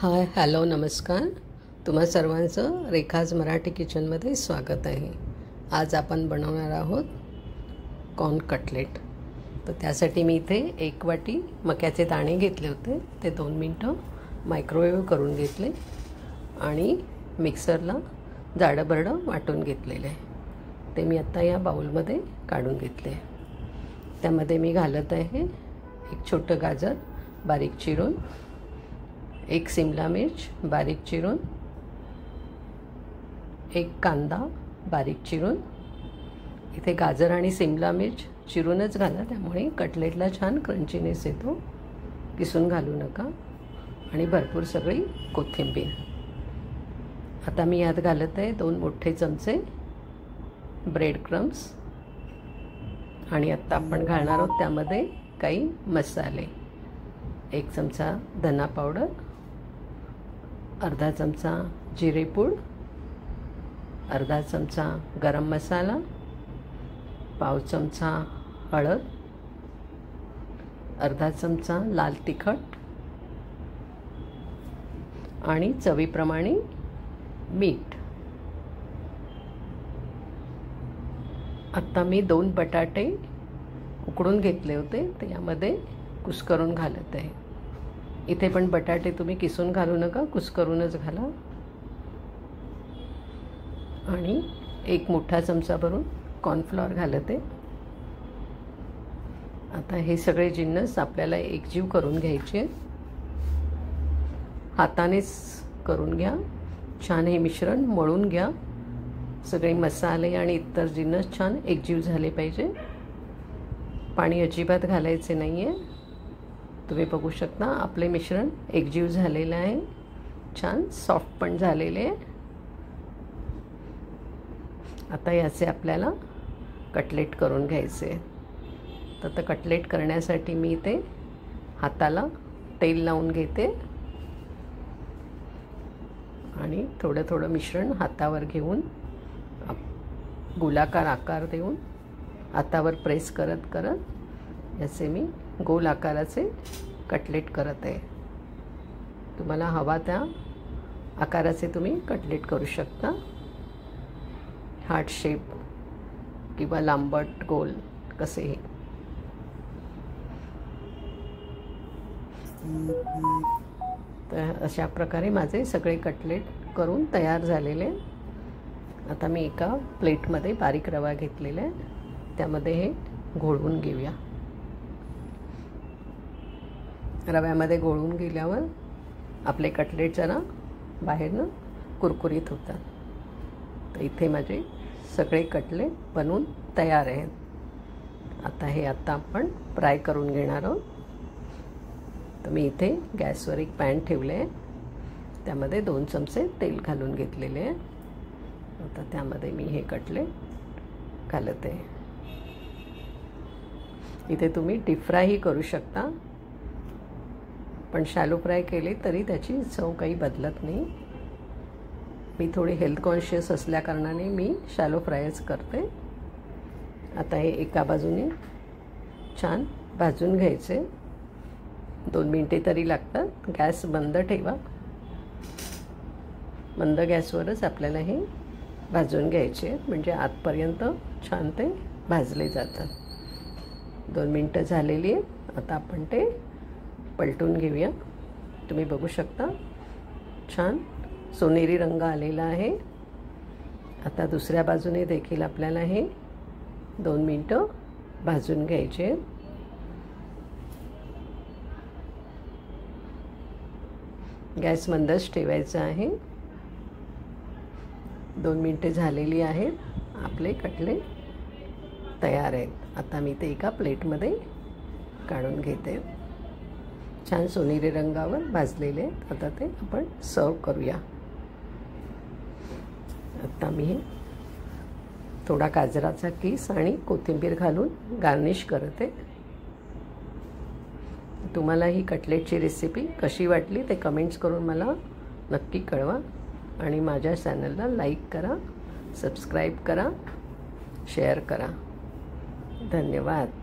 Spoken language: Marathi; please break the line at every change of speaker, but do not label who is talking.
हाय हॅलो नमस्कार. तुम्हा सर्वांचं रेखाज मराठी किचनमध्ये स्वागत आहे. आज आपण बनवणार आहोत कॉर्न कटलेट. तर त्यासाठी मी इथे 1 वाटी मक्याचे दाणे घेतले होते. ते 2 मिनटं मायक्रोवेव्ह करून घेतले आणि मिक्सरला जाडं वाटून घेतलेले आहे. ते मी आत्ता या बाउलमध्ये काढून घेतले. त्यामध्ये मी घालत आहे 1 छोटं गाजर बारीक चिरून, 1 शिमला मिर्च बारीक चिरून, 1 कांदा बारीक चिरून. इथे गाजर आणि शिमला मिर्च चिरूनच घाला, त्यामुळे कटलेटला छान क्रंचीनेस येतो. किसून घालू नका. आणि भरपूर सगळी कोथिंबीर. आता मी यात घालत आहे 2 मोठे चमचे ब्रेड क्रम्स. आणि आत्ता आपण घालणार आहोत त्यामध्ये काही मसाले. 1 चमचा धना पावडर, अर्धा चमचा जिरेपूड, अर्धा चमचा गरम मसाला, पाव चमचा हळद, अर्धा चमचा लाल तिखट आणि चवीप्रमाणे मीठ. आता मी 2 बटाटे उकडून घेतले होते, ते यामध्ये कुस्करून घालत आहे. इथे पण बटाटे तुम्ही किसून घालू नका, कुस्करूनच घाला. आणि 1 मोठा चमचा भरून कॉर्नफ्लॉवर घालत आहे. आता हे सगळे जिन्नस आपल्याला एकजीव करून घ्यायचे. हातानेच करून घ्या. छान हे मिश्रण मळून घ्या. सगळे मसाले आणि इतर जिन्नस छान एकजीव झाले पाहिजे. पाणी अजिबात घालायचे नाही आहे. तुम्ही बघू शकता आपले मिश्रण एकजीव झालेलं आहे. छान सॉफ्ट पण झालेले आहे. आता याचे आपल्याला कटलेट करून घ्यायचे. तर कटलेट करण्यासाठी मी इथे हाताला तेल लावून घेते आणि थोडं मिश्रण हातावर घेऊन गोलाकार आकार देऊन हातावर प्रेस करत याचे मी गोल आकाराचे कटलेट करत आहे. तुम्हाला हवा त्या आकाराचे तुम्ही कटलेट करू शकता. हार्ट शेप किंवा लांबट गोल कसेही. तर अशा प्रकारे माझे सगळे कटलेट करून तयार झालेले. आता मी एका प्लेटमध्ये बारीक रवा घेतलेला आहे, त्यामध्ये हे घोळवून घेऊया. रव्यामध्ये घोळवून गेल्यावर आपले कटलेट जरा बाहेरनं कुरकुरीत होतात. तर इथे माझे सगळे कटलेट बनवून तयार आहेत. आता आपण फ्राय करून घेणार आहोत. तर मी इथे गॅसवर एक पॅन ठेवले आहे, त्यामध्ये 2 चमचे तेल घालून घेतलेले आहे. आता त्यामध्ये मी हे कटलेट घालत आहे. इथे तुम्ही डीप फ्रायही करू शकता, पण शॅलो फ्राय केले तरी त्याची चव काही बदलत नाही. मी थोडी हेल्थ कॉन्शियस असल्याकारणाने मी शॅलो फ्रायच करते. आता हे एका बाजूने छान भाजून घ्यायचे. 2 मिनिटे तरी लागतात. गॅस बंद ठेवा. मंद गॅसवरच आपल्याला हे भाजून घ्यायचे, म्हणजे आतपर्यंत छान ते भाजले जातात. 2 मिनिटं झालेली आहेत. आता आपण ते पलटून घेऊया. तुम्ही बघू शकता छान सोनेरी रंग आलेला आहे. आता दुसऱ्या बाजूने देखील आपल्याला हे 2 मिनिटं भाजून घ्यायचे. गॅस मंदच ठेवायचा आहे. 2 मिनिटे झालेली आहेत. आपले कटलेट तयार आहेत. आता मी ते एका प्लेटमध्ये काढून घेते. छान सोनेरी रंगावर भाजलेले आहेत. आता ते आपण सर्व करूया. आता मी थोडा गाजराचा किस आणि कोथिंबीर घालून गार्निश करते. तुम्हाला ही कटलेटची रेसिपी कशी वाटली ते कमेंट्स करून मला नक्की कळवा. आणि माझ्या चॅनलला लाईक करा, सबस्क्राईब करा, शेअर करा. धन्यवाद.